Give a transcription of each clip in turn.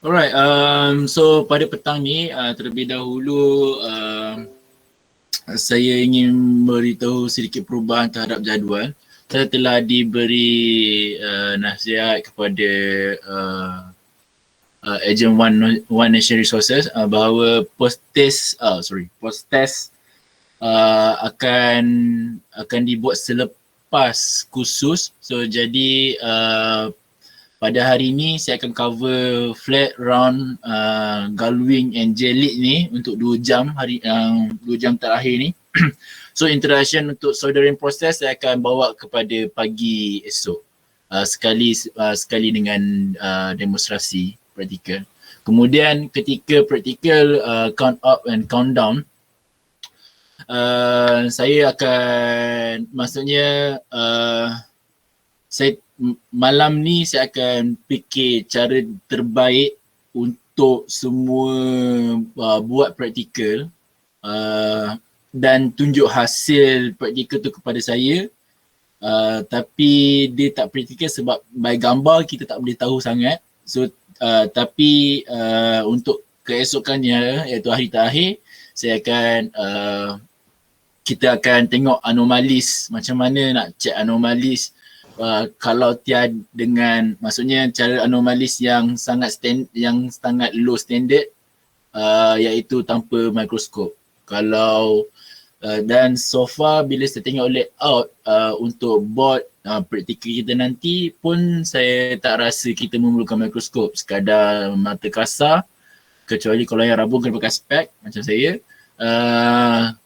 Alright, so pada petang ni terlebih dahulu saya ingin beritahu sedikit perubahan terhadap jadual. Saya telah diberi nasihat kepada Agent One Nation Resources bahawa post-test akan dibuat selepas kursus. So jadi pada hari ini saya akan cover flat round Gullwing and J-League ni untuk 2 jam 2 jam terakhir ni. So introduction untuk soldering proses saya akan bawa kepada pagi esok. Sekali dengan demonstrasi praktikal. Kemudian ketika praktikal count up and count down, saya akan saya malam ni saya akan fikir cara terbaik untuk semua buat praktikal dan tunjuk hasil praktikal tu kepada saya. Tapi dia tak praktikal sebab by gambar kita tak boleh tahu sangat. So tapi untuk keesokannya iaitu hari terakhir saya akan kita akan tengok anomalis, macam mana nak check anomalis kalau tiada dengan, maksudnya cara anomalis yang sangat low standard iaitu tanpa mikroskop. Kalau dan so far bila saya tengok layout untuk board praktikal kita nanti pun saya tak rasa kita memerlukan mikroskop, sekadar mata kasar, kecuali kalau yang rabung kena pakai spek macam saya,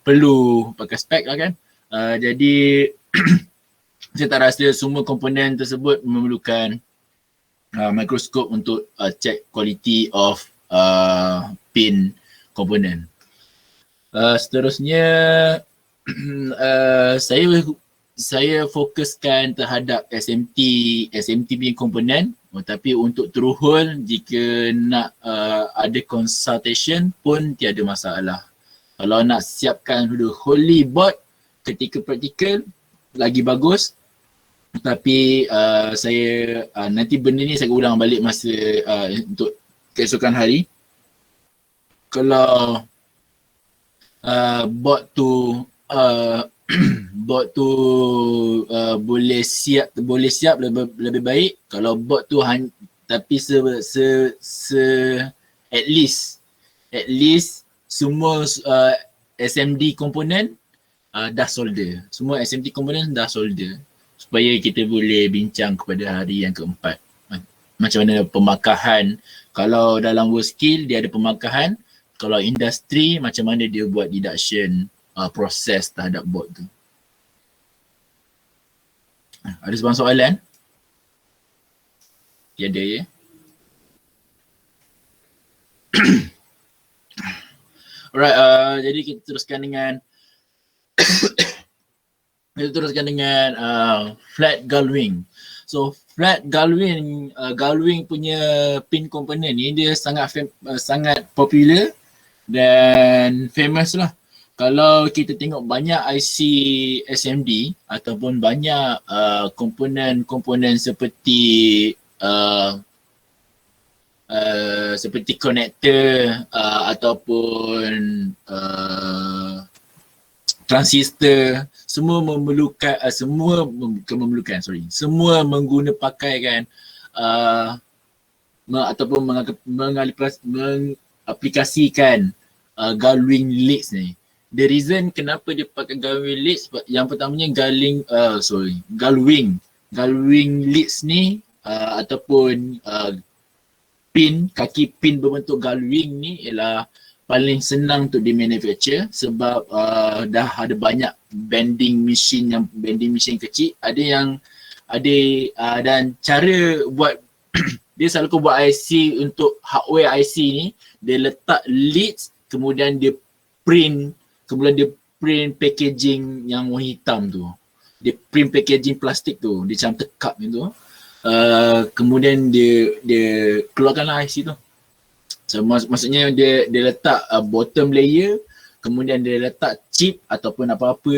perlu pakai spek lah kan. Jadi saya tak rasa semua komponen tersebut memerlukan mikroskop untuk check quality of pin komponen. Seterusnya saya fokuskan terhadap SMT punya komponen, tapi untuk through-hole jika nak ada consultation pun tiada masalah. Kalau nak siapkan the wholly board ketika praktikal lagi bagus, tapi saya nanti benda ni saya ulang balik masa untuk keesokan hari. Kalau board tu boleh siap lebih baik. Kalau board tu tapi at least semua SMD komponen dah solder. Semua SMD komponen dah solder supaya kita boleh bincang kepada hari yang keempat. Macam mana pemakahan, kalau dalam work skill dia ada pemakahan, kalau industri macam mana dia buat deduction proses terhadap board tu. Ada sebarang soalan? Tiada ya? Alright, jadi kita teruskan dengan flat Gullwing. So flat Gullwing punya pin komponen ni dia sangat popular dan famous lah. Kalau kita tengok banyak IC SMD ataupun banyak komponen seperti connector ataupun transistor, semua pakaikan ataupun mengaplikasikan Gullwing leads ni. The reason kenapa dia pakai Gullwing leads, yang pertamanya Gullwing leads ni ataupun kaki pin berbentuk Gullwing ni ialah paling senang untuk di manufacture sebab dah ada banyak bending machine kecil, dan cara buat dia selalu buat IC untuk hardware IC ni, dia letak leads kemudian dia print packaging yang warna hitam tu. Dia print packaging plastik tu, dia macam tekap gitu. Kemudian dia keluarkanlah IC tu. So maksudnya dia letak bottom layer, kemudian dia letak chip ataupun apa-apa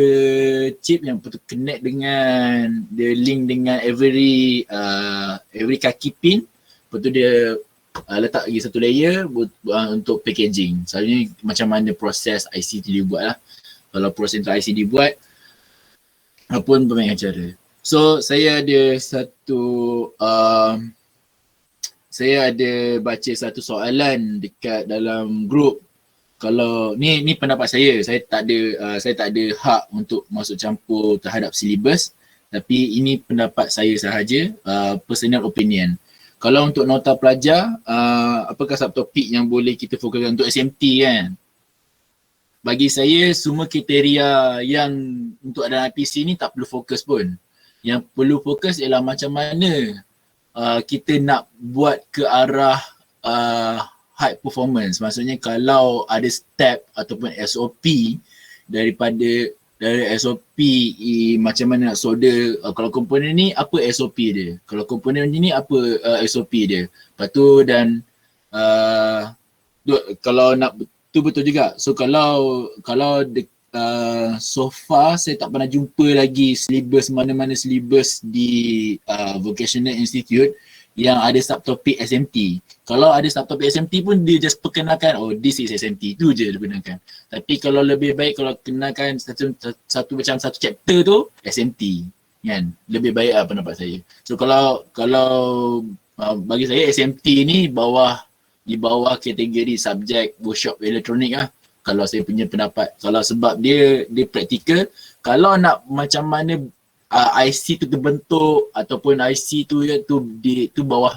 chip yang betul connect dengan, dia link dengan every kaki pin, lepas tu dia letak lagi satu layer untuk packaging. Selalunya macam mana proses IC tu dibuat lah. Kalau proses untuk IC dibuat, apa pun berbagai cara. So saya ada saya ada baca satu soalan dekat dalam grup. Kalau ni pendapat saya tak ada hak untuk masuk campur terhadap silibus, tapi ini pendapat saya sahaja, personal opinion. Kalau untuk nota pelajar, apakah subtopik yang boleh kita fokuskan untuk SMT kan? Bagi saya semua kriteria yang untuk ada IPC ni tak perlu fokus pun. Yang perlu fokus ialah macam mana kita nak buat ke arah high performance. Maksudnya kalau ada step ataupun SOP dari SOP macam mana nak solder, kalau komponen ni apa SOP dia, kalau komponen ni apa SOP dia. Lepas tu dan kalau nak tu betul juga. So kalau so far saya tak pernah jumpa lagi silibus mana-mana silibus di Vocational Institute yang ada subtopik SMT. Kalau ada subtopik SMT pun dia just perkenalkan, oh this is SMT, tu je dia perkenalkan. Tapi kalau lebih baik kalau kenalkan satu chapter tu SMT kan. Lebih baik lah pendapat saya. So kalau bagi saya SMT ni di bawah kategori subjek workshop elektronik lah. Kalau saya punya pendapat. Kalau sebab dia praktikal, kalau nak macam mana IC tu terbentuk ataupun IC tu bawah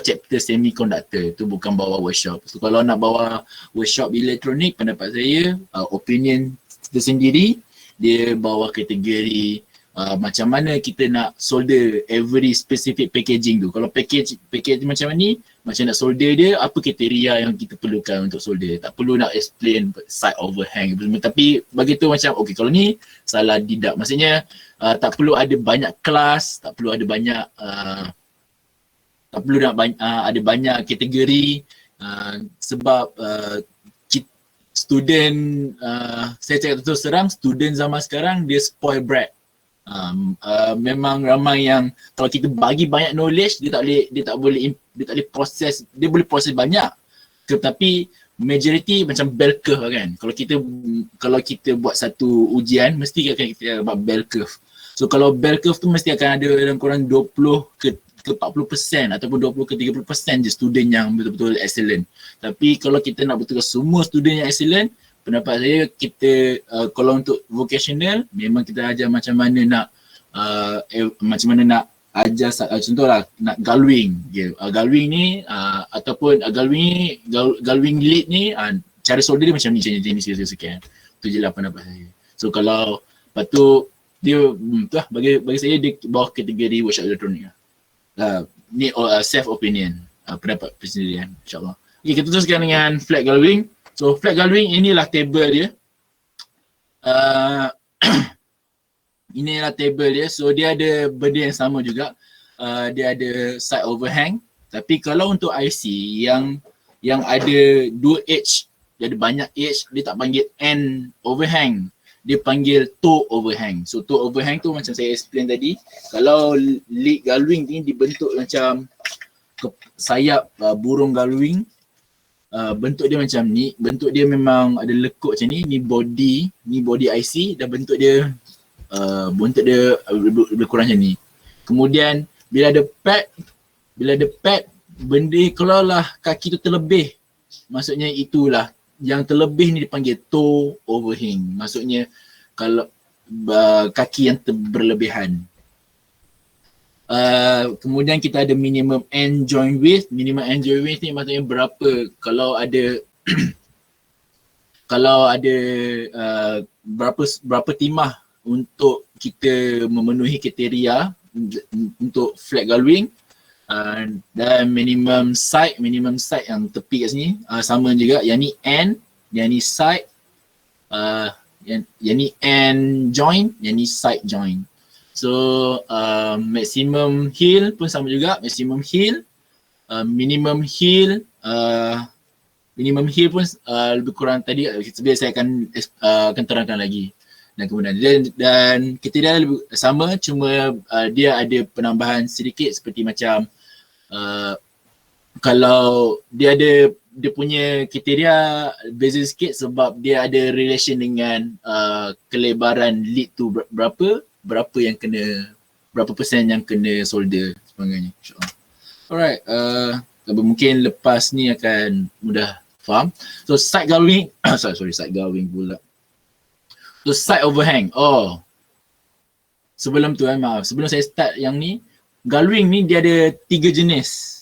chapter semiconductor, tu bukan bawah workshop. So kalau nak bawa workshop elektronik, pendapat saya opinion tersendiri, dia bawah kategori macam mana kita nak solder every specific packaging tu. Kalau package macam ni, macam nak solder dia, apa kriteria yang kita perlukan untuk solder. Tak perlu nak explain side overhang. Tapi bagi tu macam, okay kalau ni salah didak. Maksudnya tak perlu ada banyak kelas, tak perlu ada banyak ada banyak kategori sebab student, saya cakap terus terang, student zaman sekarang dia spoil brat. Memang ramai yang kalau kita bagi banyak knowledge, dia tak boleh proses, dia boleh proses banyak, tetapi majority macam bell curve kan. Kalau kita buat satu ujian, mesti akan kita buat bell curve. So kalau bell curve tu mesti akan ada dalam kurang 20 ke 40% ataupun 20 ke 30% je student yang betul-betul excellent. Tapi kalau kita nak betulkan semua student yang excellent, pendapat saya kita kalau untuk vocational memang kita ajar macam mana nak ajar, contohlah nak galwing. Galwing ni ataupun galwing lead ni cara solder dia macam ni, jenis sekian. Tu je lah pendapat saya. So kalau lepas tu dia tu lah, bagi saya dia bawah kategori workshop elektronik lah. Ni self opinion, pendapat persendirian, insyaAllah. Okay, kita teruskan dengan flat galwing. So flat galwing inilah table dia. Inilah table dia. So dia ada benda yang sama juga. Dia ada side overhang. Tapi kalau untuk IC yang ada 2 edge, dia ada banyak edge, dia tak panggil end overhang. Dia panggil toe overhang. So toe overhang tu macam saya explain tadi. Kalau lead galwing ni dibentuk macam sayap burung galwing. Bentuk dia macam ni. Bentuk dia memang ada lekuk macam ni. Ni body IC dan bentuk dia lebih kurang macam ni. Kemudian bila ada pad, benda kalau lah kaki tu terlebih, maksudnya itulah yang terlebih ni dipanggil toe overhang. Maksudnya kalau kaki yang berlebihan. Kemudian kita ada minimum end joint width. Minimum end joint width ni maksudnya berapa kalau ada berapa timah untuk kita memenuhi kriteria untuk flat galwing. Dan minimum side yang tepi kat sini sama juga, yang ni end, yang ni side, yang ni end joint, yang ni side joint. So maximum heel pun sama juga, minimum heel pun lebih kurang tadi, saya akan terangkan lagi. Dan kemudian dan kriteria lebih sama, cuma dia ada penambahan sedikit seperti macam kalau dia punya kriteria beza sikit sebab dia ada relation dengan kelebaran lead tu berapa yang kena, berapa persen yang kena solder sebagainya, insyaAllah. Alright, mungkin lepas ni akan mudah faham. So side galving, side galving pula. So side overhang, sebelum tu maaf, sebelum saya start yang ni, galving ni dia ada 3 jenis.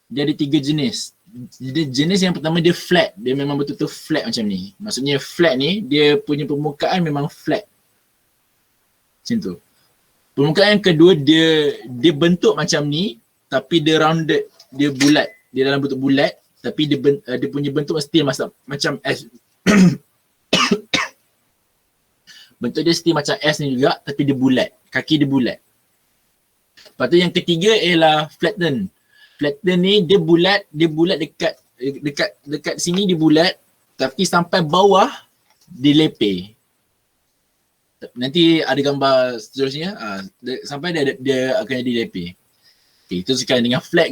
Dia ada 3 jenis. Jadi jenis yang pertama dia flat, dia memang betul-betul flat macam ni. Maksudnya flat ni dia punya permukaan memang flat. Macam tu. Permukaan yang kedua dia bentuk macam ni tapi dia rounded, dia bulat. Dia dalam bentuk bulat tapi dia punya bentuk still macam S. Bentuk dia still macam S ni juga tapi dia bulat. Kaki dia bulat. Lepas tu yang ketiga ialah flatten. Flatten ni dia bulat dekat sini dia bulat tapi sampai bawah dia lepeh. Nanti ada gambar seterusnya sampai dia akan jadi lepeh. Okay, itu sekarang dengan flat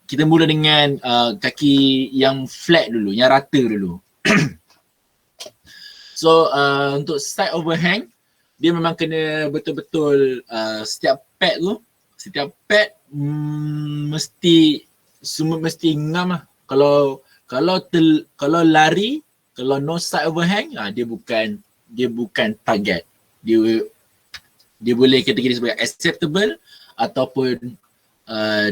kita mula dengan kaki yang flat dulu, yang rata dulu. So untuk side overhang dia memang kena betul-betul setiap pad mesti ngam lah. Kalau lari, kalau no side overhang, dia bukan target. Dia boleh kategori sebagai acceptable ataupun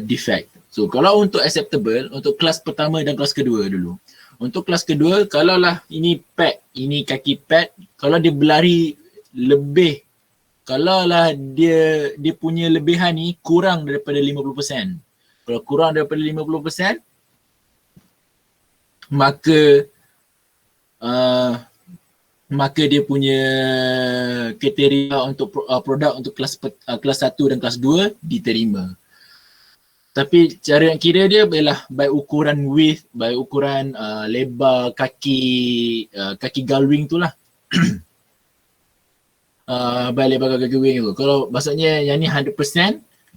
defect. So kalau untuk acceptable, untuk kelas pertama dan kelas kedua dulu. Untuk kelas kedua, kalaulah ini pad, ini kaki pad, kalau dia berlari lebih, kalaulah dia punya lebihan ni kurang daripada 50%. Kalau kurang daripada 50%, maka dia punya kriteria untuk produk untuk kelas 1 dan kelas 2 diterima. Tapi cara yang kira dia ialah by ukuran width, by ukuran lebar kaki galving tu lah. By lebar kaki galving tu. Kalau maksudnya yang ni 100%,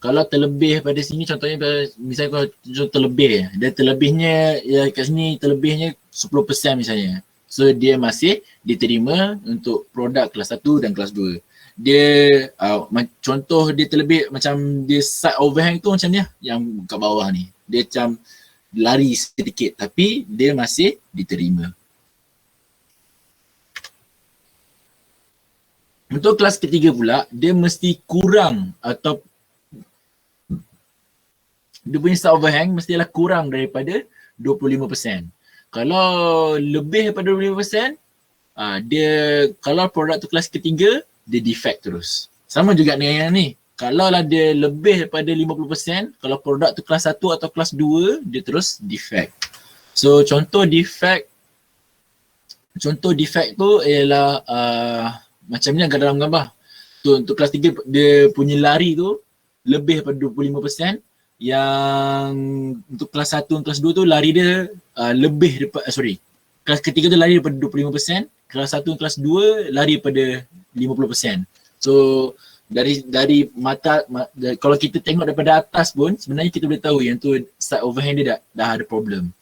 kalau terlebih pada sini, contohnya misalnya kalau terlebih, dia terlebihnya ya kat sini terlebihnya 10% misalnya. So dia masih diterima untuk produk kelas 1 dan kelas 2. Dia contoh dia terlebih macam dia side overhang tu macam ni lah, yang kat bawah ni. Dia macam lari sedikit tapi dia masih diterima. Untuk kelas ketiga pula, dia mesti kurang atau dia punya side overhang mestilah kurang daripada 25%. Kalau lebih daripada 25%, kalau produk tu kelas ketiga, dia defect terus. Sama juga dengan yang ni. Kalau lah dia lebih daripada 50%, kalau produk tu kelas 1 atau kelas 2, dia terus defect. So contoh defect tu ialah macam ni agak dalam gambar. Tu untuk kelas 3 dia punya lari tu lebih daripada 25%. Yang untuk kelas 1 dan kelas 2 tu lari dia lebih daripada kelas ketiga tu lari daripada 25%, kelas 1 dan kelas 2 lari daripada 50%. So dari mata kalau kita tengok daripada atas pun sebenarnya kita boleh tahu yang tu side overhang dia dah ada problem.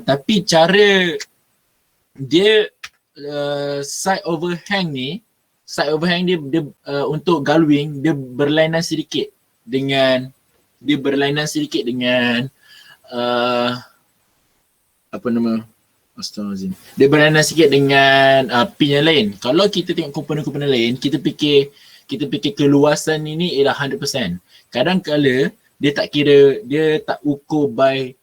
Tapi cara dia side overhang dia untuk galving dia berlainan sedikit dengan dia berlainan sikit dengan pin yang lain. Kalau kita tengok komponen-komponen lain, kita fikir keluasan ini ialah 100%. Kadang-kala dia tak kira, dia tak ukur by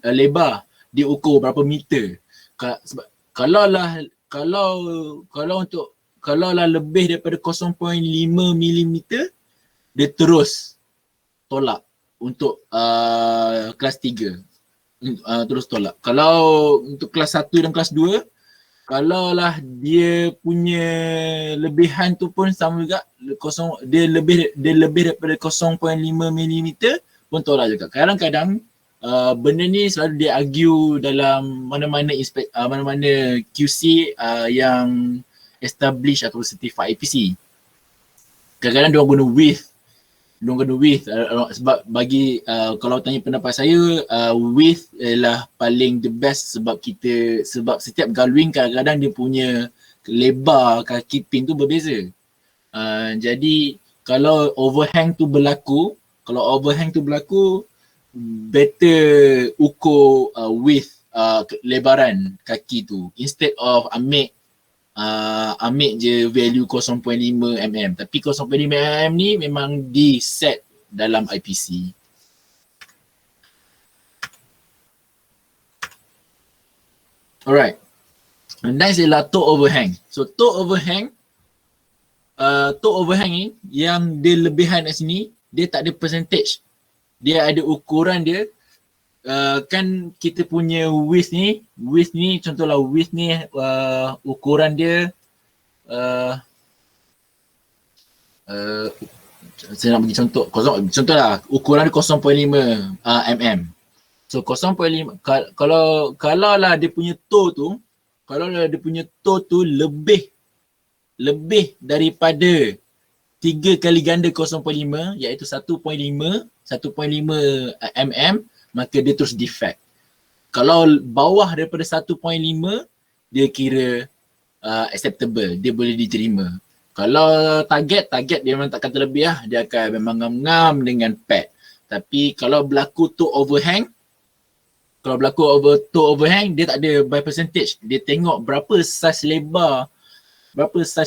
lebar, dia ukur berapa meter. Kalau lebih daripada 0.5 mm, dia terus tolak untuk kelas 3. Terus tolak. Kalau untuk kelas 1 dan kelas 2, kalaulah dia punya lebihan tu pun sama juga, dia lebih daripada 0.5 mm pun tolak juga. Kadang-kadang benda ni selalu dia argue dalam mana-mana QC yang establish atau certified IPC. Kadang-kadang dia guna width belum kena width, sebab bagi kalau tanya pendapat saya, width ialah paling the best, sebab setiap galwing kadang-kadang dia punya lebar kaki pin tu berbeza. Jadi kalau overhang tu berlaku, better ukur width, lebaran kaki tu instead of ambil je value 0.5 mm. Tapi 0.5 mm ni memang di set dalam IPC. Alright. Next ialah toe overhang. So toe overhang ni yang dia lebihan kat sini, dia tak ada percentage. Dia ada ukuran dia. Kan kita punya width ni contohlah width ni ukuran dia saya nak bagi contohlah ukuran dia 0.5 mm. So 0.5 kalau lah dia punya toe tu lebih daripada 3 kali ganda 0.5 iaitu 1.5 mm, maka dia terus defect. Kalau bawah daripada 1.5 dia kira acceptable, dia boleh diterima. Kalau target dia memang tak kata lebih lah, dia akan memang ngam-ngam dengan pad. Tapi kalau berlaku toe overhang, dia tak ada by percentage. Dia tengok berapa saiz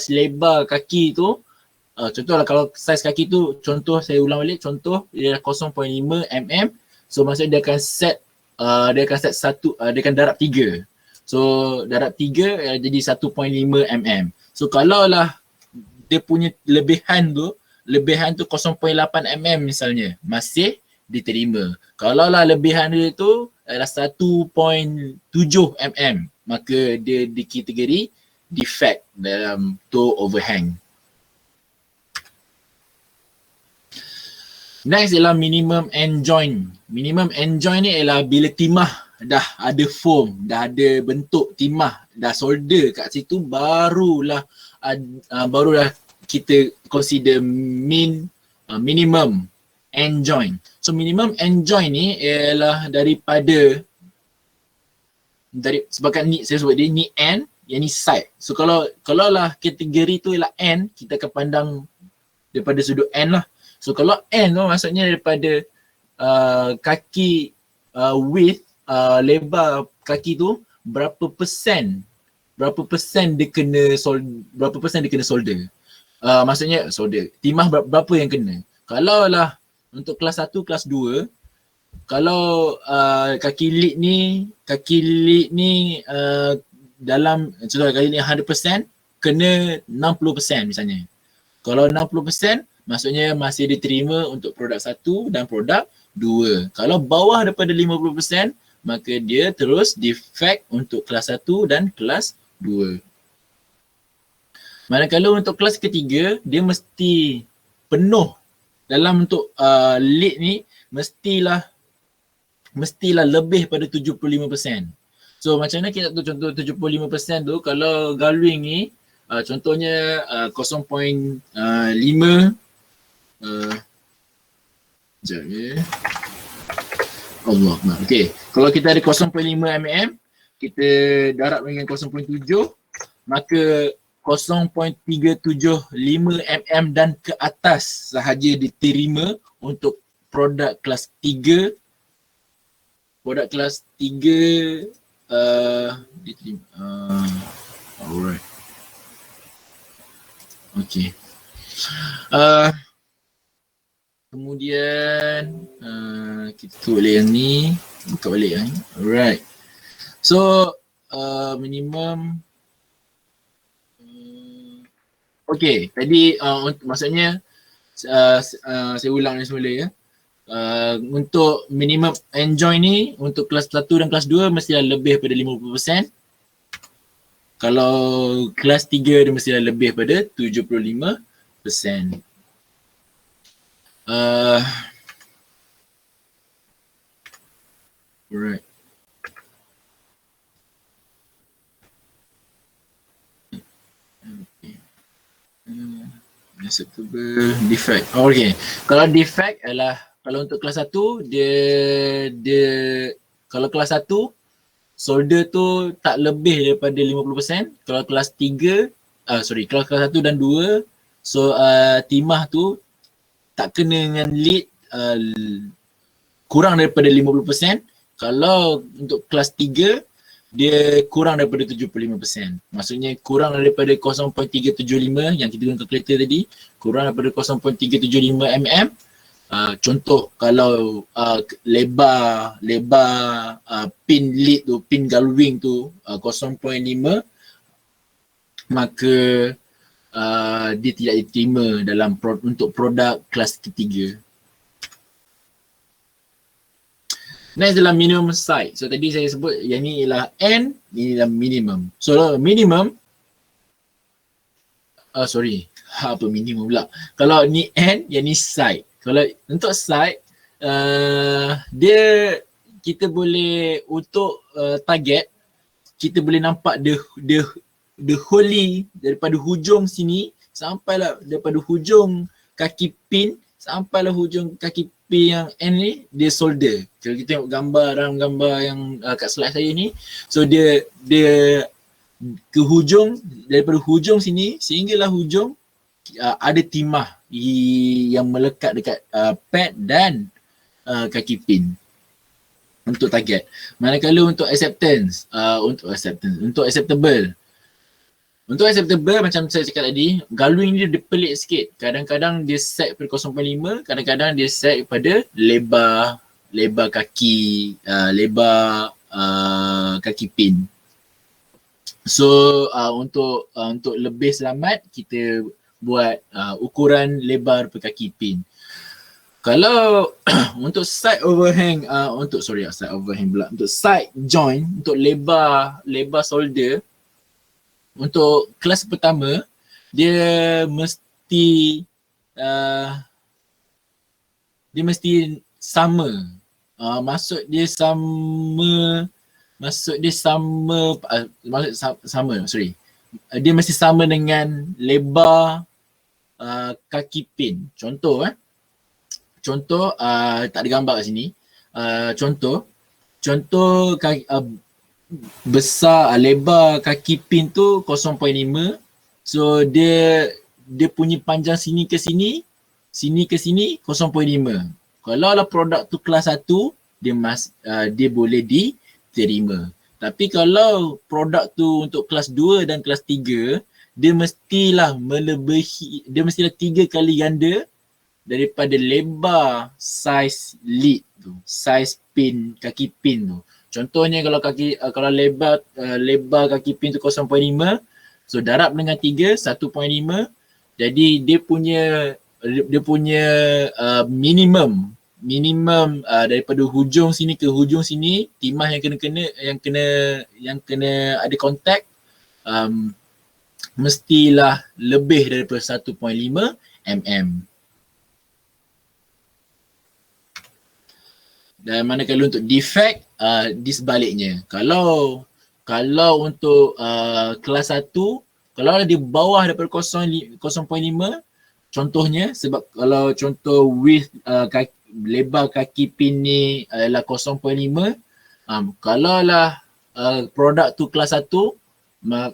lebar kaki tu. Contohlah kalau saiz kaki tu, saya ulang balik, contoh dia 0.5 mm. So maksudnya dia akan set dia akan darab 3. So darab 3 jadi 1.5 mm. So kalau lah dia punya lebihan tu 0.8 mm misalnya, masih diterima. Kalau lah lebihan dia tu adalah 1.7 mm, maka dia dikategori defect dalam toe overhang. Next ialah minimum end joint. Minimum end joint ni ialah bila timah dah ada foam, dah ada bentuk timah, dah solder kat situ, barulah kita consider minimum end joint. So minimum end joint ni ialah sebabkan ni saya sebut dia ni end, yang ni side. So kalau lah kategori tu ialah end, kita akan pandang daripada sudut end lah. So kalau end tu maksudnya daripada kaki width, lebar kaki tu berapa persen dia kena solder. Maksudnya solder, timah berapa yang kena. Kalau lah untuk kelas 1, kelas 2, kalau kaki lead ni dalam contoh kali ni 100%, kena 60% misalnya. Kalau 60%, maksudnya masih diterima untuk produk 1 dan produk 2. Kalau bawah daripada 50%, maka dia terus defect untuk kelas 1 dan kelas 2. Manakala untuk kelas ketiga, dia mesti penuh. Dalam untuk lead ni, mestilah lebih pada 75%. So macam mana kita tahu contoh 75% tu, kalau galwing ni, contohnya 0.5 sekejap ya. Allah Akbar. Okey, kalau kita ada 0.5 mm, kita darab dengan 0.7, maka 0.375 mm dan ke atas sahaja diterima untuk produk kelas 3. Produk kelas 3 diterima. Alright. Okey. Kemudian kita tutup balik yang ni, buka balik yang ni. Alright. So minimum okey, tadi maksudnya saya ulang ni semula ya. Untuk minimum end joint ni untuk kelas 1 dan kelas 2 mestilah lebih pada 50%. Kalau kelas 3 dia mestilah lebih pada 75%. Alright. Yes. acceptable defect. Oh, okay. Kalau defect adalah kalau untuk kelas 1 dia kalau kelas 1 solder tu tak lebih daripada 50%. Kalau kelas 3 kalau kelas 1 dan 2 timah tu tak kena dengan lead kurang daripada 50%. Kalau untuk kelas 3 dia kurang daripada 75%. Maksudnya kurang daripada 0.375 yang kita guna kalkulator tadi, kurang daripada 0.375 mm. Contoh kalau lebar pin lead tu, pin galving tu 0.5, maka dia tidak diterima dalam untuk produk kelas ketiga. Next adalah minimum site. So tadi saya sebut yang ni ialah N, ini ialah minimum. So minimum, apa minimum pula. Kalau ni N, yang ni site. Kalau untuk site, dia kita boleh untuk target, kita boleh nampak the wholly daripada hujung sini sampailah daripada hujung kaki pin sampailah hujung kaki pin yang N ni dia solder. Kalau kita tengok gambar yang kat slide saya ni, so dia ke hujung, daripada hujung sini sehinggalah hujung ada timah yang melekat dekat pad dan kaki pin untuk target. Manakala untuk untuk acceptable macam saya cakap tadi, galving dia pelik sikit. Kadang-kadang dia set pada 0.5, kadang-kadang dia set pada lebar kaki kaki pin. So untuk lebih selamat kita buat ukuran lebar per kaki pin. Kalau untuk side overhang untuk side joint, untuk lebar solder, untuk kelas pertama dia mesti sama. Maksud dia mesti sama dengan lebar kaki pin. Contoh tak ada gambar kat sini. Contoh besar lebar kaki pin tu 0.5. So dia punya panjang sini ke sini ke sini 0.5. Kalau lah produk tu kelas 1, dia boleh diterima. Tapi kalau produk tu untuk kelas 2 dan kelas 3, dia mestilah 3 kali ganda daripada lebar size lead tu, size pin, kaki pin tu. Contohnya kalau lebar kaki pin tu 0.5, so darab dengan 3, 1.5. Jadi dia punya minimum daripada hujung sini ke hujung sini, timah yang kena ada kontak mestilah lebih daripada 1.5 mm. Dan manakala untuk defect, di sebaliknya. Kalau untuk kelas 1, kalau di bawah daripada 0.5, contohnya, sebab kalau contoh width lebar kaki pin ni adalah 0.5, kalau lah produk tu kelas 1,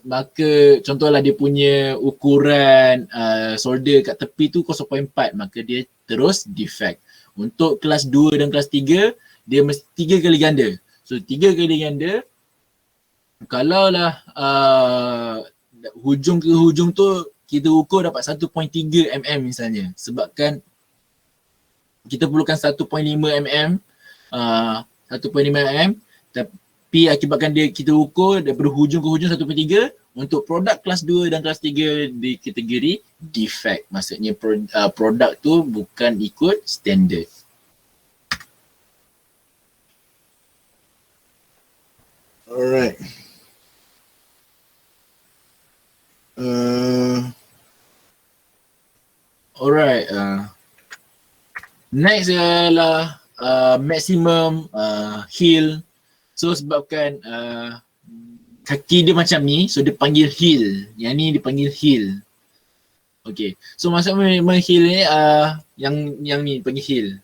maka contohlah dia punya ukuran solder kat tepi tu 0.4, maka dia terus defect. Untuk kelas 2 dan kelas 3, dia mesti 3 kali ganda. So 3 kali ganda, kalau lah hujung ke hujung tu kita ukur dapat 1.3 mm misalnya. Sebabkan kita perlukan 1.5 mm, 1.5 mm, tapi akibatkan kita ukur daripada hujung ke hujung 1.3, untuk produk kelas 2 dan kelas 3 di kategori defect. Maksudnya produk tu bukan ikut standard. Alright. Next adalah maximum heel. So sebabkan kaki dia macam ni, so dia panggil heel. Yang ni dipanggil heel. Okay. So maksud heal ni yang ni panggil heal.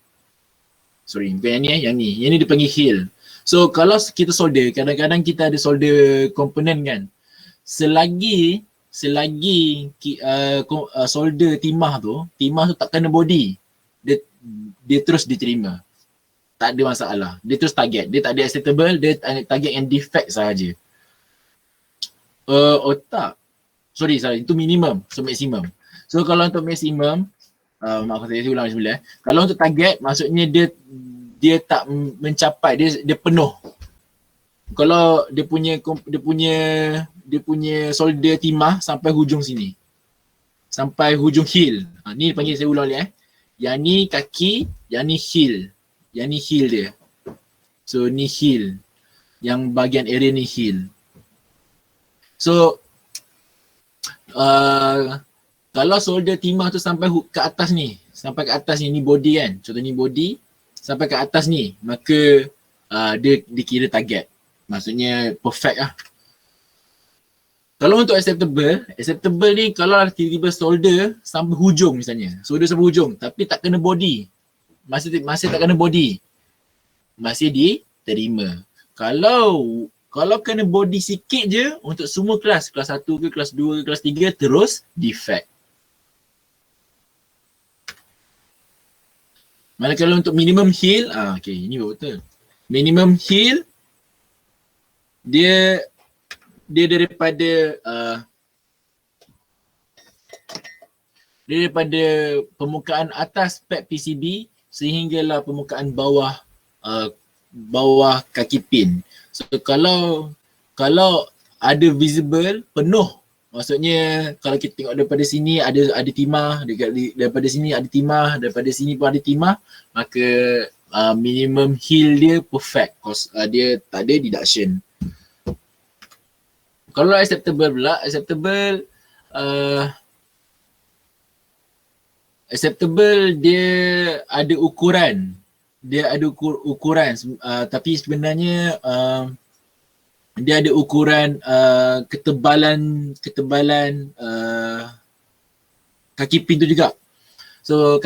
Sorry, bukan yang ni yang ni. Yang ni dipanggil heal. So kalau kita solder, kadang-kadang kita ada solder komponen kan. Selagi solder timah tu tak kena body, dia terus diterima. Tak ada masalah. Dia terus target. Dia tak ada acceptable, dia target yang defect sahaja. Tak. Sorry, itu minimum. So maksimum. So kalau untuk maksimum, maaf saya ulang semula. Kalau untuk target, maksudnya dia tak mencapai, dia penuh. Kalau dia punya solder timah sampai hujung sini. Sampai hujung heel. Ni panggil, saya ulang ni Yang ni kaki, yang ni heel. Yang ni heel dia. So ni heel. Yang bahagian area ni heel. So kalau solder timah tu sampai ke atas ni, ni body kan. Contoh ni body, sampai ke atas ni, maka dia dikira target. Maksudnya perfect lah. Kalau untuk acceptable ni kalau tiba-tiba solder sampai hujung misalnya. Solder sampai hujung tapi tak kena body. Masih tak kena body. Masih diterima. Kalau kena body sikit je untuk semua kelas 1 ke, kelas 2 ke, kelas 3 terus defect. Manakala untuk minimum heal, okay, ini betul. Minimum heal dia daripada permukaan atas pad PCB sehinggalah permukaan bawah kaki pin. So kalau ada visible penuh, maksudnya kalau kita tengok daripada sini ada timah, daripada sini ada timah, daripada sini pun ada timah, maka minimum heal dia perfect, cause dia tak ada deduction. Kalau acceptable pula, acceptable dia ada ukuran. Tapi sebenarnya dia ada ukuran ketebalan kaki pin tu juga. So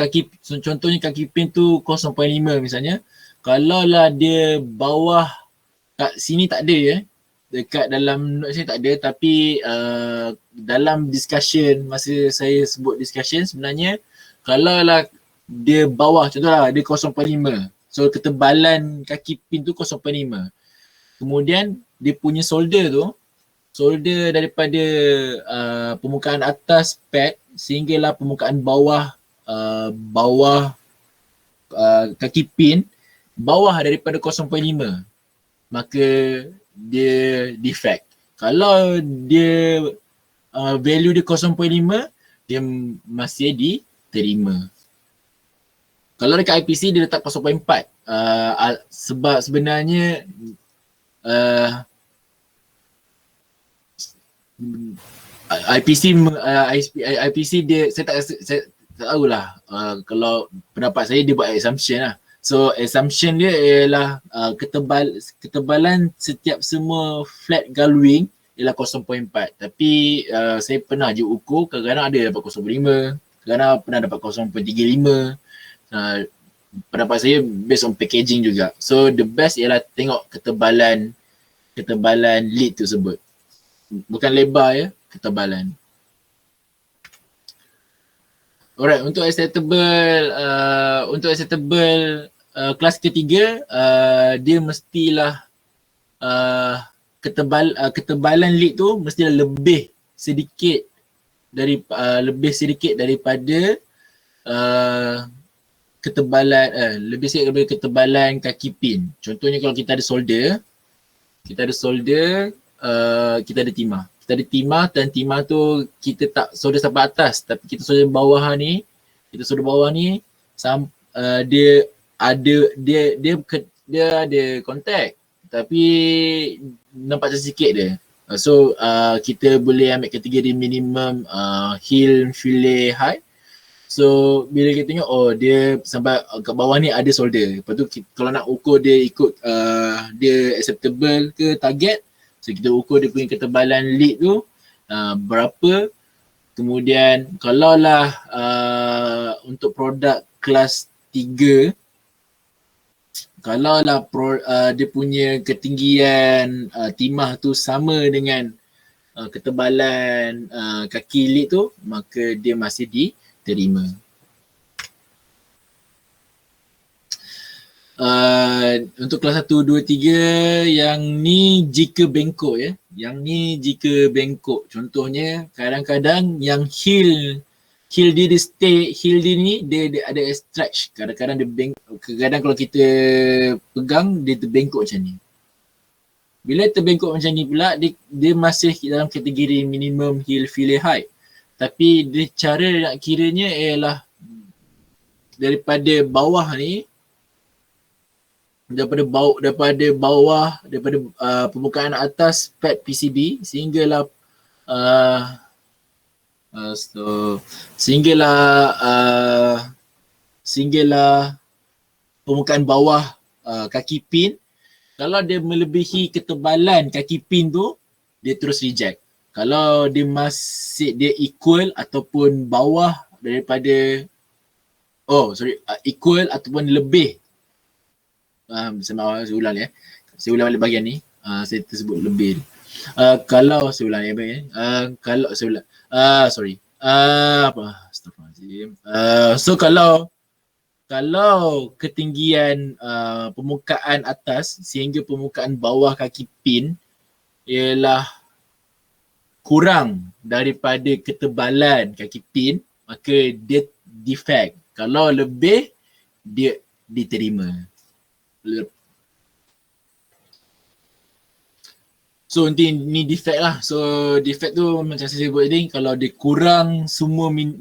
contohnya kaki pin tu 0.5 misalnya. Kalau lah dia bawah kat sini tak ada ya. Dekat dalam note saya tak ada, tapi dalam discussion, masa saya sebut discussion, sebenarnya kalau lah dia bawah, contohlah dia 0.5, so ketebalan kaki pin tu 0.5. Kemudian dia punya solder daripada permukaan atas pad sehinggalah permukaan bawah kaki pin, bawah daripada 0.5, maka dia defect. Kalau dia value dia 0.5, dia masih diterima. Kalau dekat IPC dia letak 0.4, sebab sebenarnya IPC dia, saya tak tahulah, kalau pendapat saya dia buat assumption lah. So assumption dia ialah ketebalan setiap semua flat gull wing ialah 0.4. Tapi saya pernah je ukur, kadang-kadang ada dapat 0.5, kadang-kadang pernah dapat 0.35. Pendapat saya based on packaging juga. So the best ialah tengok ketebalan lead tersebut. Bukan lebar ya, ketebalan. Alright, untuk acceptable kelas ketiga, dia mestilah ketebalan lead tu mestilah lebih sedikit daripada ketebalan kaki pin. Contohnya kalau kita ada solder, kita ada timah. Kita ada timah dan timah tu kita tak solder sampai atas, tapi kita solder bawah ni. Dia ada kontak, tapi nampak sikit dia. So kita boleh ambil kategori minimum heel fillet height. So bila kita tengok dia sampai kat bawah ni ada solder. Lepas tu kalau nak ukur dia ikut dia acceptable ke target, so kita ukur dia punya ketebalan lead tu berapa, Kemudian kalaulah untuk produk kelas 3, kalaulah dia punya ketinggian timah tu sama dengan ketebalan kaki lid tu, maka dia masih diterima. Untuk kelas 1, 2, 3 yang ni jika bengkok ya. Yang ni jika bengkok. Contohnya kadang-kadang yang heel dia ni dia ada stretch. Kadang-kadang dia kadang kalau kita pegang dia terbengkok macam ni. Bila terbengkok macam ni pula dia masih dalam kategori minimum heel fillet height. Tapi dia cara nak kiranya ialah daripada bawah ni, daripada permukaan atas pad PCB sehinggalah sehinggalah permukaan bawah kaki pin. Kalau dia melebihi ketebalan kaki pin tu, dia terus reject. Kalau dia masih equal ataupun bawah daripada equal ataupun lebih, saya ulang ya. Saya ulang balik bahagian ni. Saya tersebut lebih. Kalau saya ulang ya, kalau saya ulang. Astagfirullahaladzim. So kalau ketinggian permukaan atas sehingga permukaan bawah kaki pin ialah kurang daripada ketebalan kaki pin, maka dia defect. Kalau lebih, dia diterima. So ni defect lah. So defect tu macam saya sebut tadi, kalau dia kurang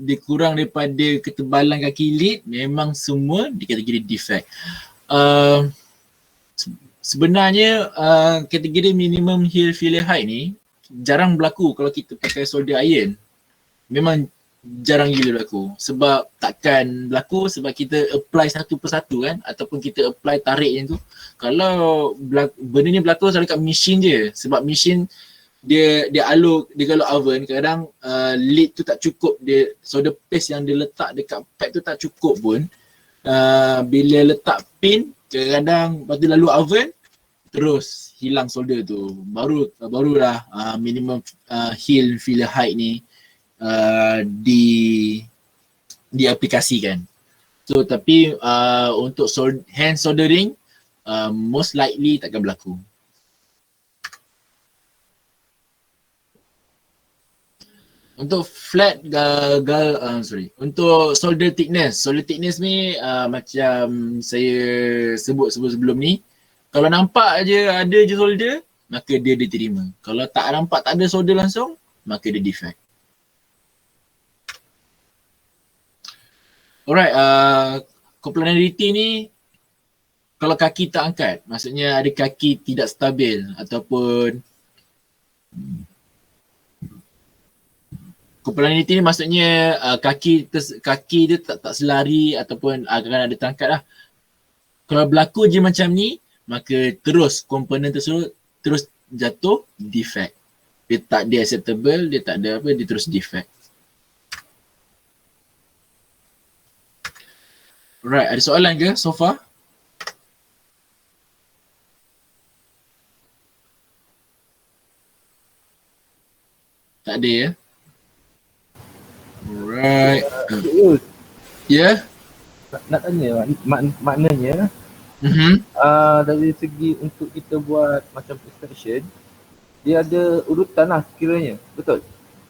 dia kurang daripada ketebalan kaki lid, memang semua di kategori defect. Sebenarnya kategori minimum heel fillet height ni jarang berlaku kalau kita pakai solder iron. Memang jarang gila berlaku. Sebab takkan berlaku sebab kita apply satu persatu kan, ataupun kita apply tarik yang tu. Kalau benda ni berlaku selalu kat mesin je. Sebab mesin dia alur, dia kalau oven kadang lid tu tak cukup, dia solder paste yang dia letak dekat pad tu tak cukup pun. Bila letak pin, kadang-kadang lepas tu lalu oven, terus hilang solder tu. Barulah minimum heel fillet height ni diaplikasikan. So tapi untuk hand soldering most likely takkan berlaku. Untuk flat untuk solder thickness ni macam saya sebut sebelum ni, kalau nampak ada je solder, maka dia diterima. Kalau tak nampak tak ada solder langsung, maka dia defect. Alright, coplanarity ni kalau kaki tak angkat, maksudnya ada kaki tidak stabil ataupun coplanarity ni maksudnya kaki dia tak selari ataupun akan ada terangkat lah. Kalau berlaku je macam ni, maka terus komponen tersebut terus jatuh defect. Dia tak ada acceptable, dia tak ada apa, dia terus defect. Alright, ada soalan ke so far? Tak ada ya? Alright. Ya? Nak tanya maknanya dari segi untuk kita buat macam inspection, dia ada urutan lah sekiranya, betul?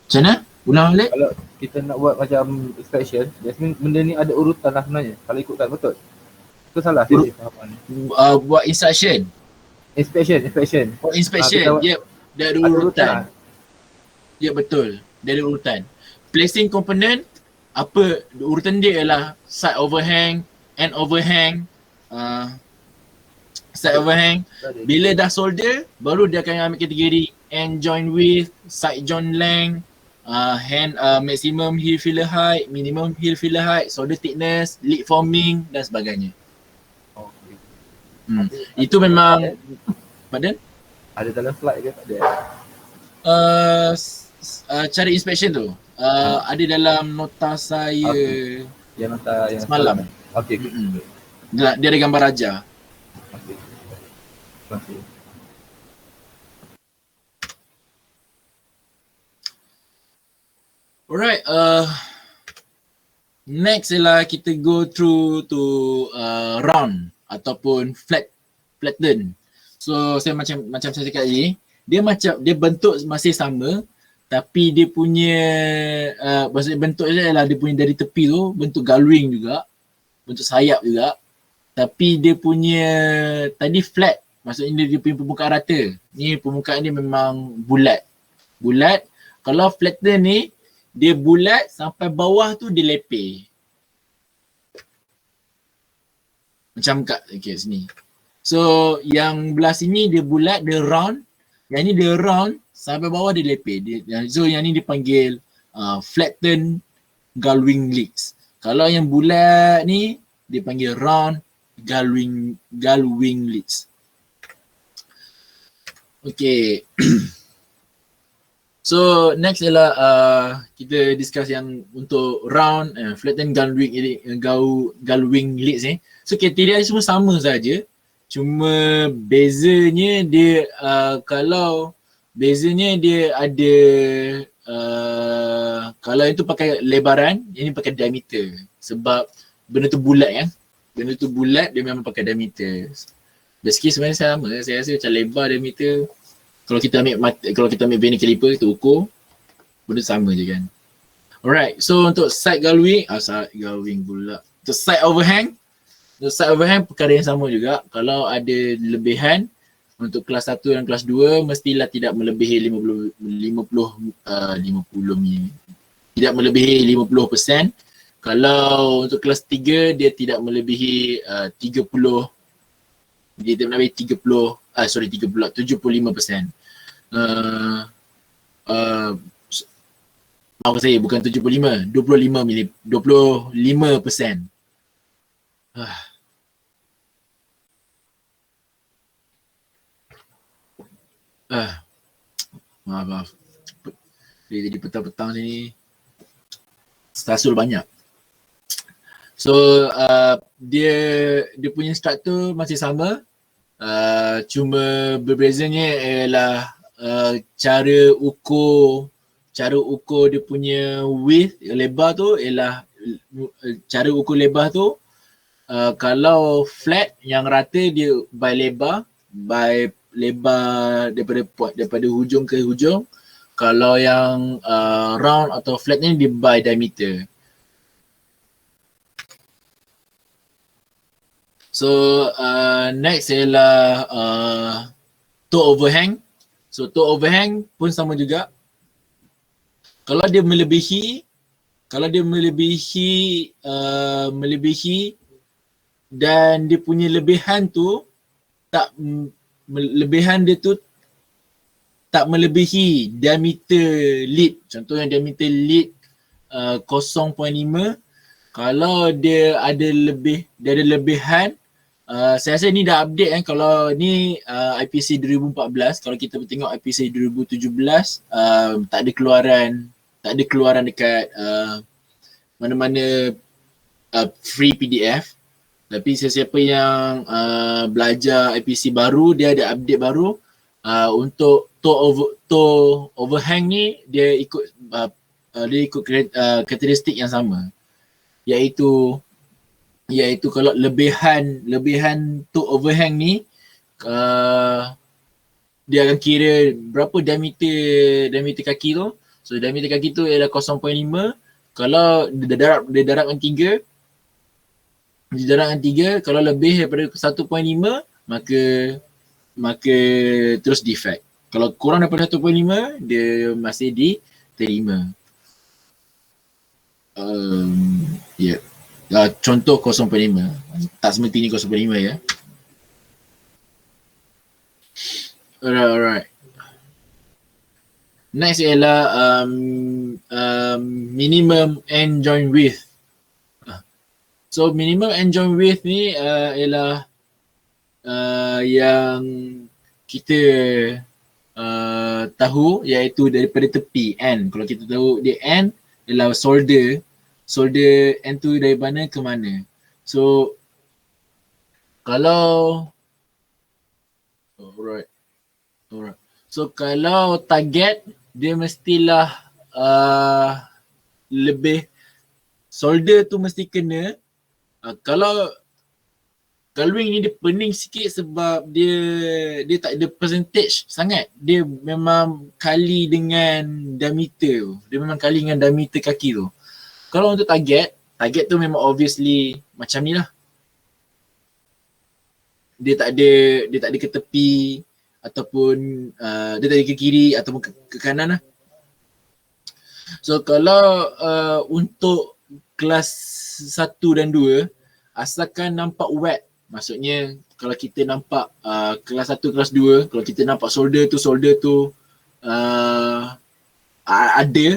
Macam mana? Ulang balik? Kalau kita nak buat macam inspection, biasanya benda ni ada urutan lah sebenarnya, kalau ikutkan, betul? Itu salah saya faham ni. Buat inspection? Inspection. Oh, inspection, ya. Dia ada urutan. Ya betul, dia ada urutan. Placing component, apa urutan dia ialah side overhang, end overhang, side overhang. Bila dah solder, baru dia akan ambil kategori end joint width, side joint length, hand maximum heel fillet height, minimum heel fillet height, solder thickness, lid forming dan sebagainya. Itu memang pardon? Ada dalam slide ke tak ada? Cara inspection tu. Ada dalam nota saya. Okay. Yang nota yang semalam. Okey. Dia ada gambar raja. Okey. Terima kasih. Alright, next ialah kita go through to round ataupun flatten. So saya macam saya cakap tadi, dia bentuk masih sama tapi dia punya maksudnya bentuk dia ialah dia punya dari tepi tu bentuk galwing juga, bentuk sayap juga. Tapi dia punya tadi flat, maksudnya dia punya permukaan rata. Ni permukaan dia memang bulat. Kalau flatten ni dia bulat sampai bawah tu dia lepeh. Macam kat sini. So yang belah sini dia bulat, dia round. Yang ni dia round sampai bawah dia lepeh. So yang ni dipanggil flatten gullwing leads. Kalau yang bulat ni dia panggil round gullwing leads. Okay. So next ialah kita discuss yang untuk round flatten gullwing leads ni. So kriteria semua sama saja. Cuma bezanya dia dia ada kalau itu pakai lebaran, ini pakai diameter. Sebab benda tu bulat kan. Benda tu bulat dia memang pakai diameter. Basically sebenarnya sama. Saya rasa macam lebar diameter. Kalau kita ambil vernier caliper kita ukur, benda sama je kan. Alright, so untuk side gullwing pula. Untuk side overhang perkara yang sama juga. Kalau ada lebihan untuk kelas 1 dan kelas 2 mestilah tidak melebihi 50%. Tidak melebihi 50%. Kalau untuk kelas 3 dia tidak melebihi 75%. Maaf saya bukan 75, 25%. Maaf. Jadi petang-petang ni stasul banyak. So dia punya struktur masih sama. Cuma berbezanya ialah cara ukur dia punya width, lebar tu ialah cara ukur lebar tu kalau flat yang rata dia by lebar daripada hujung ke hujung. Kalau yang round atau flat ni dia by diameter. So next ialah toe overhang. So toe overhang pun sama juga. Kalau dia melebihi dan dia punya lebihan dia tu tak melebihi diameter lead. Contoh yang diameter lead 0.5. Kalau dia ada lebihan, saya rasa ni dah update kan. Kalau ni IPC 2014, kalau kita tengok IPC 2017 tak ada keluaran dekat mana-mana free PDF. Tapi sesiapa yang belajar IPC baru, dia ada update baru untuk toe overhang ni dia ikut karakteristik yang sama, iaitu kalau lebihan toe overhang ni dia akan kira berapa diameter kaki tu. So diameter kaki tu ialah 0.5. Kalau dia darabkan 3, kalau lebih daripada 1.5 maka terus defect. Kalau kurang daripada 1.5 dia masih diterima. Contoh 0.5. Tak semestinya 0.5 ya. Alright. Next ialah minimum end joint width. So minimum end joint width ni ialah yang kita tahu, iaitu daripada tepi end. Kalau kita tahu dia end, ialah solder end tu dari mana ke mana. So kalau alright. So kalau target dia mestilah lebih solder tu mesti kena. Kalau galwing ni dia pening sikit sebab dia tak ada percentage sangat. Dia memang kali dengan diameter tu. Dia memang kali dengan diameter kaki tu. Kalau untuk target tu memang obviously macam ni lah. Dia tak ada ke tepi ataupun dia tak ada ke kiri ataupun ke kanan lah. So kalau untuk kelas 1 dan 2 asalkan nampak wet, maksudnya kalau kita nampak kelas 1, kelas 2, kalau kita nampak solder tu ada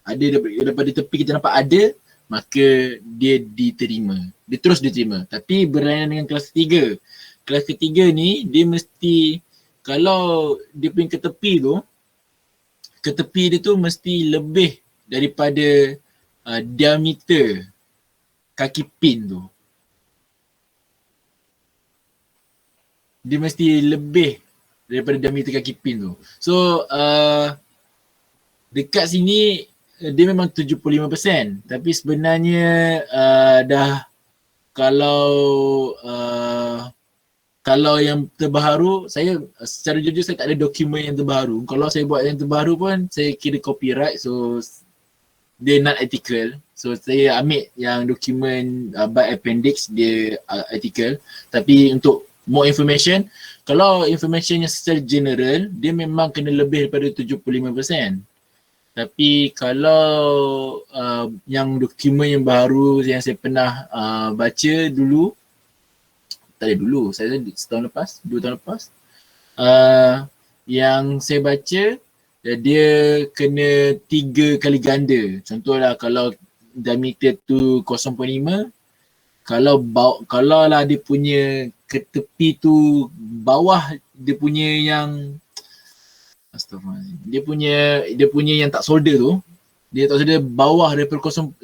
daripada tepi kita nampak ada, maka dia diterima. Dia terus diterima. Tapi berlainan dengan kelas ketiga. Kelas ketiga ni dia mesti, kalau dia punya ketepi dia tu mesti lebih daripada diameter kaki pin tu. Dia mesti lebih daripada diameter kaki pin tu. So dekat sini dia memang 75%, tapi sebenarnya dah kalau yang terbaru, saya secara jujur saya tak ada dokumen yang terbaru. Kalau saya buat yang terbaru pun saya kira copyright, so dia not ethical. So saya ambil yang dokumen by appendix, dia ethical. Tapi untuk more information, kalau information yang secara general, dia memang kena lebih daripada 75%. Tapi kalau yang dokumen yang baru yang saya pernah baca dulu, tak ada dulu, saya setahun lepas, 2 tahun lepas, yang saya baca dia kena 3 kali ganda. Contohlah kalau diameter tu 0.5, kalau lah dia punya ke tepi tu bawah dia punya yang dia punya yang tak solder tu, dia tak solder bawah daripada 1.5,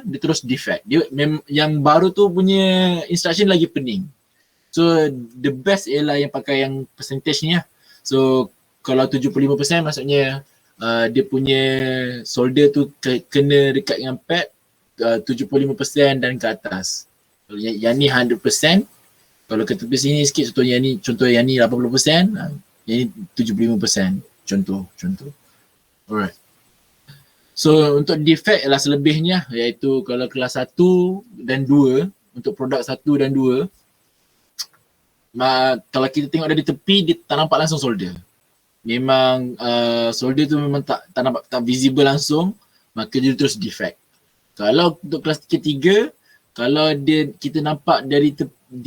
dia terus defect. Dia yang baru tu punya instruction lagi pening. So the best ialah yang pakai yang percentage ni lah. So kalau 75% maksudnya dia punya solder tu kena dekat dengan pad 75% dan ke atas. Kalau yang ni 100%, kalau ke tepi sini sikit, contoh yang ni 80%, yang ni 75%, contoh. Alright. So untuk defect ialah selebihnya, iaitu kalau kelas 1 dan 2, untuk produk 1 dan 2, kalau kita tengok dari tepi, dia tak nampak langsung solder. Memang solder tu memang tak nampak, tak visible langsung, maka dia terus defect. Kalau untuk kelas ketiga, kalau kita nampak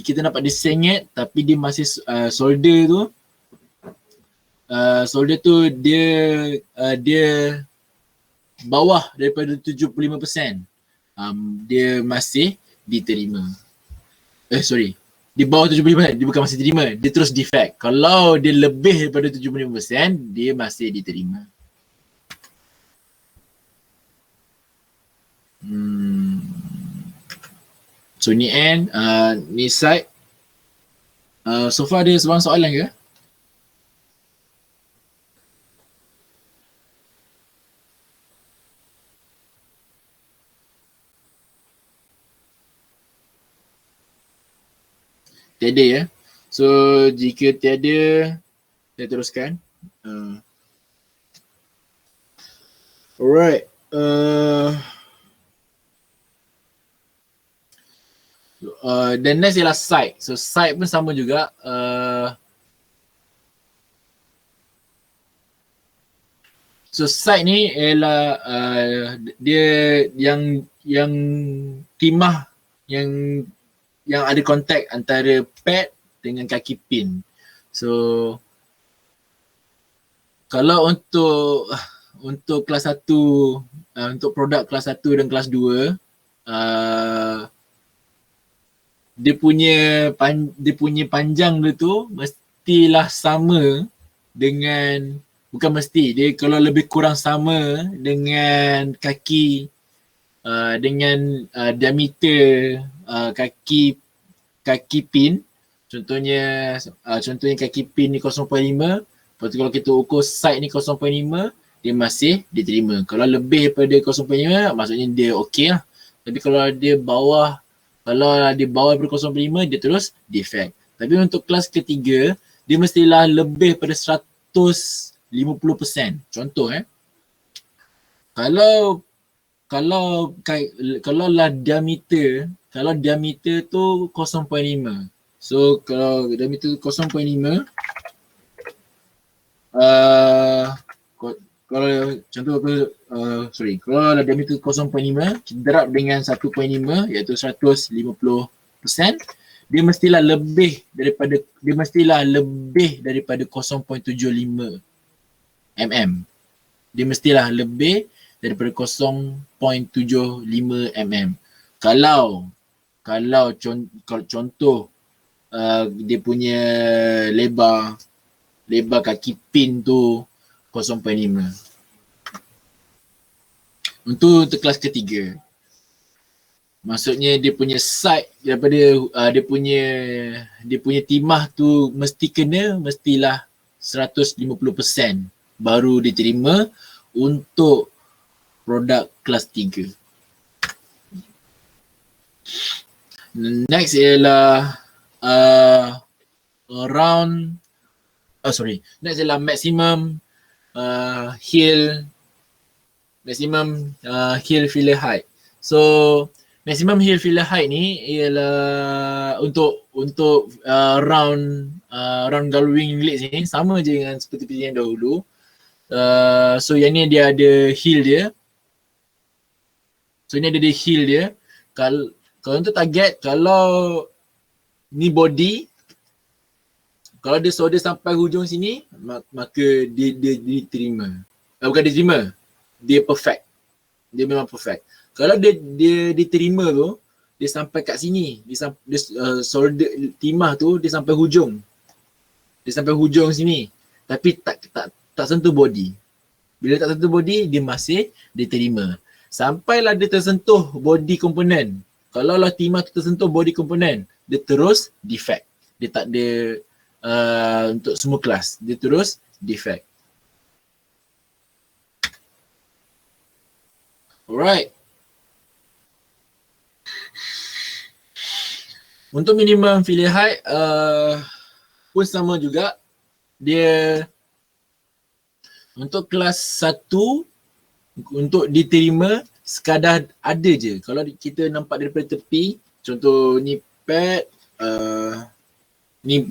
kita nampak dia sengit tapi dia masih solder tu dia bawah daripada 75%, dia masih diterima. Di bawah 75%, dia bukan masih terima, dia terus defect. Kalau dia lebih daripada 75%, dia masih diterima. So ni end, ni side. So far ada sebarang soalan ke? Tiada ya. So jika tiada, saya teruskan. Alright. Dan next ialah site. So site pun sama juga. So site ni ialah dia yang timah yang ada kontak antara pad dengan kaki pin. So kalau untuk kelas 1, untuk produk kelas 1 dan kelas 2, dia punya panjang dia tu mestilah sama dengan Bukan mesti. Dia kalau lebih kurang sama dengan kaki dengan diameter kaki pin, contohnya kaki pin ni 0.5, lepas tu kalau kita ukur side ni 0.5, dia masih diterima. Kalau lebih daripada 0.5 maksudnya dia okey lah. Tapi kalau dia bawah daripada 0.5 dia terus defect. Tapi untuk kelas ketiga dia mestilah lebih pada 150%. Contoh kalau lah diameter tu 0.5. So kalau diameter 0.5 kalau contoh apa kalau lah diameter 0.5 kita darab dengan 1.5 iaitu 150%, dia mestilah lebih daripada 0.75 mm. Dia mestilah lebih daripada 0.75 mm. Kalau contoh dia punya lebar kaki pin tu 0.5. Untuk kelas ketiga, maksudnya dia punya side daripada dia punya timah tu mestilah 150% baru diterima untuk produk kelas 3. Next ialah next ialah maximum heel filler height. So maximum heel filler height ni ialah untuk round galwing legs ni sama je dengan seperti yang dahulu. So yang ni dia ada heel dia. Kalau untuk target, kalau ni body, kalau dia solder sampai hujung sini, maka dia diterima. Bukan diterima, dia perfect. Dia memang perfect. Kalau dia diterima tu, dia sampai kat sini, dia solder timah tu dia sampai hujung. Dia sampai hujung sini. Tapi tak sentuh body. Bila tak sentuh body, dia masih diterima. Sampailah dia tersentuh body komponen. Kalau lah timah tu tersentuh body komponen, dia terus defect. Dia tak ada untuk semua kelas. Dia terus defect. Alright. Untuk minimum filler height pun sama juga. Dia untuk kelas 1 untuk diterima sekadar ada je. Kalau kita nampak daripada tepi, contoh ni pad, ni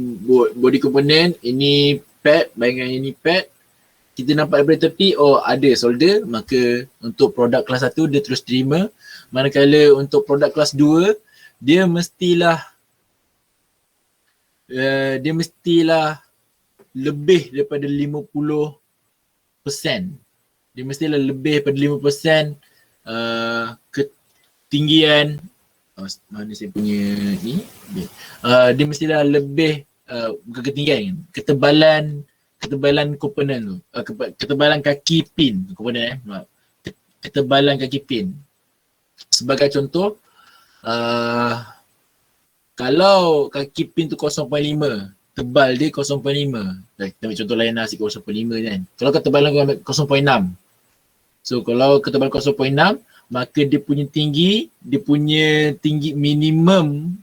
body component, ini pad, bayangan ini pad, kita nampak daripada tepi, oh ada solder, maka untuk produk kelas 1 dia terus terima. Manakala untuk produk kelas 2, dia mestilah lebih daripada 50%. Dia mestilah lebih daripada 50% ketinggian, mana saya punya ni, dia mestilah lebih bukan ketinggian, ketebalan komponen tu, ketebalan kaki pin komponen ketebalan kaki pin. Sebagai contoh, kalau kaki pin tu 0.5, tebal dia 0.5. Kita ambil contoh lain nasi 0.5 kan. Kalau ketebalan 0.6. So kalau ketebalan 0.6, maka dia punya tinggi minimum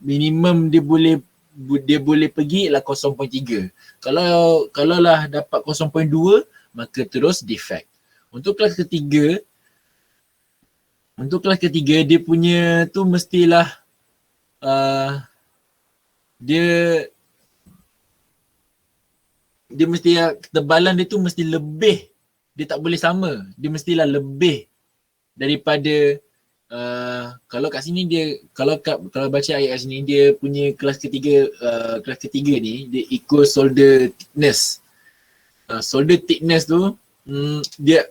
dia boleh pergi ialah 0.3. Kalau lah dapat 0.2, maka terus defect. Untuk kelas ketiga dia punya tu mestilah dia mesti ketebalan dia tu mesti lebih, dia tak boleh sama, dia mestilah lebih daripada kalau kat sini dia kalau baca ayat kat sini, dia punya kelas ketiga ni dia ikut solder thickness. Solder thickness tu dia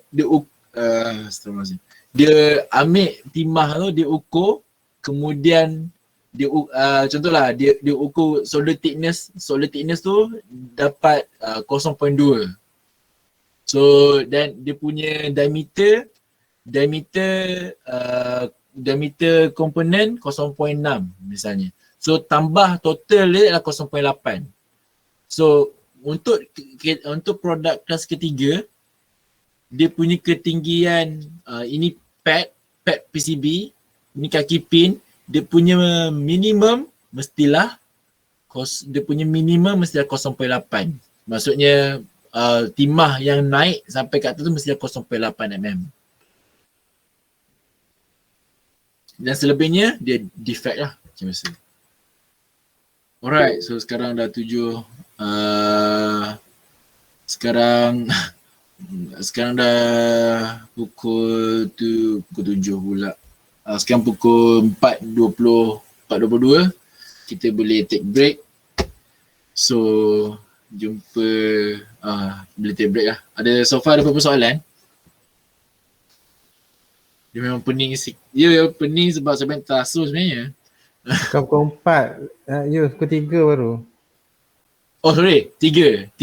ambil timah tu, dia ukur, kemudian dia contohlah dia ukur solder thickness tu dapat 0.2. So dan dia punya diameter komponen 0.6 misalnya. So tambah total dia adalah 0.8. So untuk produk kelas ketiga, dia punya ketinggian ini pad PCB, ini kaki pin, dia punya minimum mestilah 0.8. Maksudnya timah yang naik sampai kat atas tu mestilah 0.8 mm. Dan selebihnya dia defect lah macam biasa. Alright, so sekarang dah 7. Sekarang dah pukul 7 pula. Sekarang pukul 4.22. Kita boleh take break. So jumpa boleh take break lah. So far ada beberapa soalan? Dia memang pening sikit. Dia pening sebab saya tak tasu sebenarnya. Kau pukul 4. Ya, pukul 3 baru. Oh sorry, 3.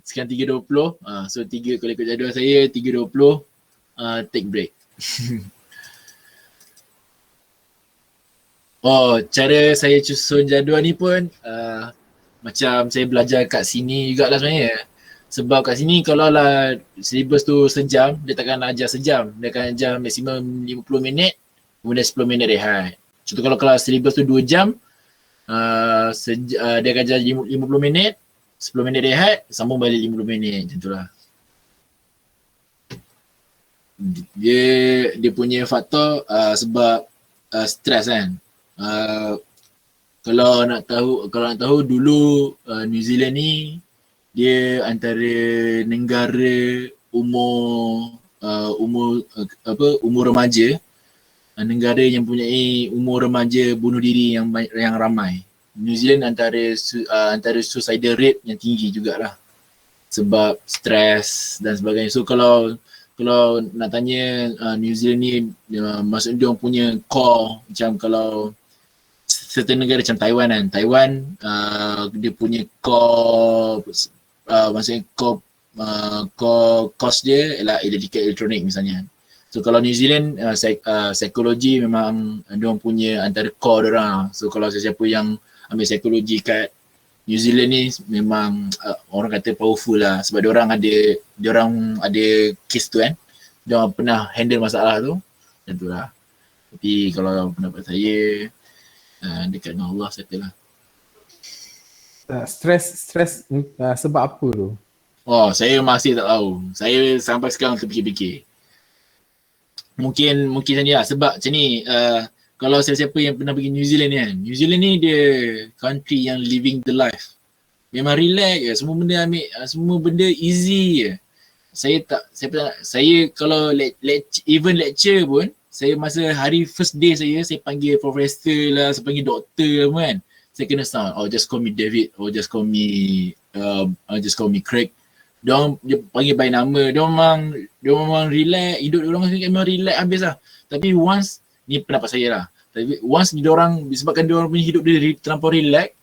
Sekarang 3.20. So 3 kalau ikut jadual saya, 3.20 take break. Oh, cara saya susun jadual ni pun macam saya belajar kat sini jugalah sebenarnya. Sebab kat sini kalau lah syllabus tu sejam, dia takkan ajar sejam. Dia akan ajar maksimum 50 minit, kemudian 10 minit rehat. Contoh kalau syllabus tu 2 jam, dia akan ajar 50 minit, 10 minit rehat, sambung balik 50 minit. Macam tu lah. Dia punya faktor sebab stres kan. Kalau nak tahu dulu New Zealand ni dia antara negara umur remaja, negara yang mempunyai umur remaja bunuh diri yang ramai. New Zealand antara suicidal rate yang tinggi jugalah sebab stres dan sebagainya. So kalau nak tanya New Zealand ni maksud dia orang punya core, macam kalau certain negara macam Taiwan kan. Taiwan dia punya core maksudnya core course dia ialah elektronik misalnya. So kalau New Zealand psikologi memang dia orang punya antara core dia orang. So kalau sesiapa yang ambil psikologi kat New Zealand ni memang orang kata powerful lah sebab dia orang ada case tu kan. Dia orang pernah handle masalah tu. Macam tu lah. Tapi kalau pendapat saya dekat dengan Allah settle lah. Stres sebab apa tu? Oh, saya masih tak tahu. Saya sampai sekarang terfikir-fikir. Mungkin macam ni lah. Sebab macam ni, kalau siapa yang pernah pergi New Zealand ni kan, New Zealand ni dia country yang living the life. Memang relax je, semua benda easy je. Saya kalau even lecture pun, saya masa hari first day saya panggil professor lah, saya panggil doktor lah kan. Saya kena sound, just call me David, just call me Craig. Dia panggil by nama, dia memang relax, hidup dia orang memang relax habis lah. Tapi once, ni pendapat saya lah, tapi once dia orang, disebabkan dia orang punya hidup dia terlampau relax,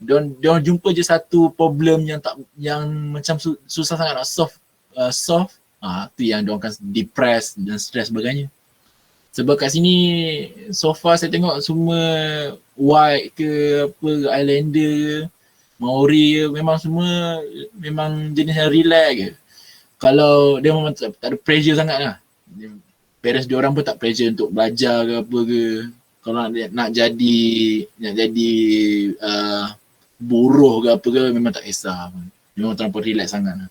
dia orang jumpa je satu problem yang macam susah sangat nak solve, tu yang dia orang akan depress dan stres sebagainya. Sebab kat sini so far saya tengok semua white ke apa islander ke Maori ke memang jenis yang relax je. Kalau dia memang tak ada pressure sangat lah. Parents dia orang pun tak pressure untuk belajar ke apa ke. Kalau nak jadi buruh ke apa ke memang tak kisah. Memang terlalu relax sangat lah.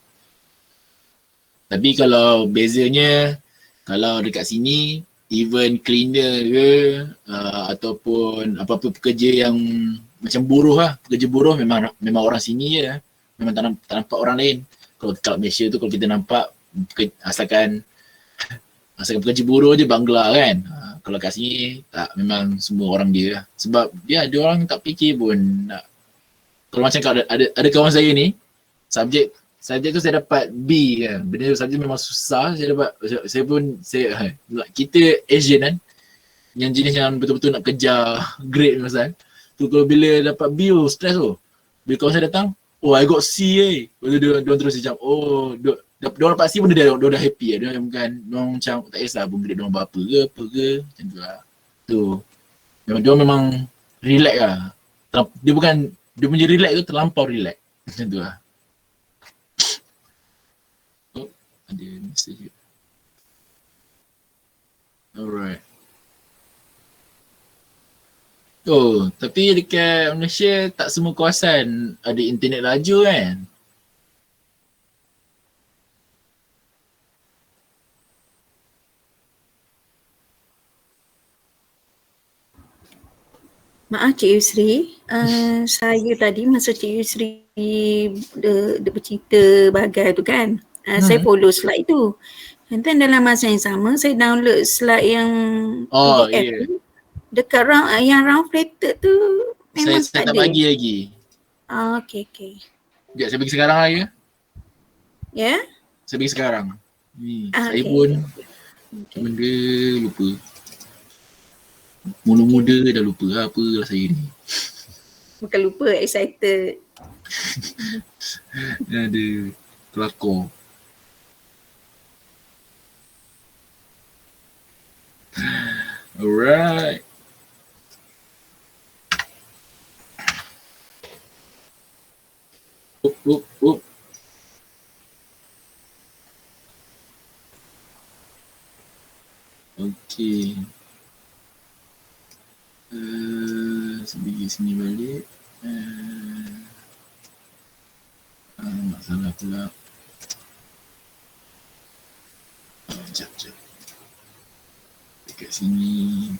Tapi kalau bezanya, kalau dekat sini even cleaner ke ataupun apa-apa pekerja yang macam buruh lah, pekerja buruh memang orang sini je, memang tak nampak orang lain. Kalau Malaysia tu kalau kita nampak asalkan pekerja buruh je Bangla kan, kalau kat sini tak, memang semua orang dia lah. Sebab dia orang tak fikir pun nak, kalau macam ada kawan saya ni subjek tu saya dapat B kan. Benda subjek memang susah, kita Asian kan, yang jenis yang betul-betul nak kejar grade pasal tu, kalau bila dapat B stress tu. Bila kawan saya datang, I got C Lepas tu dia terus macam, Diorang pasti benda dia dah happy lah. Dia bukan, diorang macam tak kisah pun gede diorang apa ke, macam tu lah. Tu. Dia memang relax lah. Dia bukan, dia punya relax tu terlampau relax. Macam tu lah. Oh, ada message. Alright. Oh, tapi dekat Malaysia tak semua kawasan ada internet laju kan? Maaf Cik Yusri, saya tadi masa Cik Yusri dia bercerita bagai tu kan, saya follow slide tu. And then dalam masa yang sama saya download slide yang PDF tu. Dekat round, yang round flatted tu memang Saya tak ada. bagi lagi. Okay. Sekejap, saya bagi sekarang lah ya. Ya? Saya bagi sekarang. Ni, saya Okay. pun benda lupa. Muda-muda dah lupa lah apa lah saya ni. Bukan lupa, excited. Ada kelakor. Alright. Up. Okay. Saya pergi sini balik. Masalah pula. Sekejap. Dekat sini.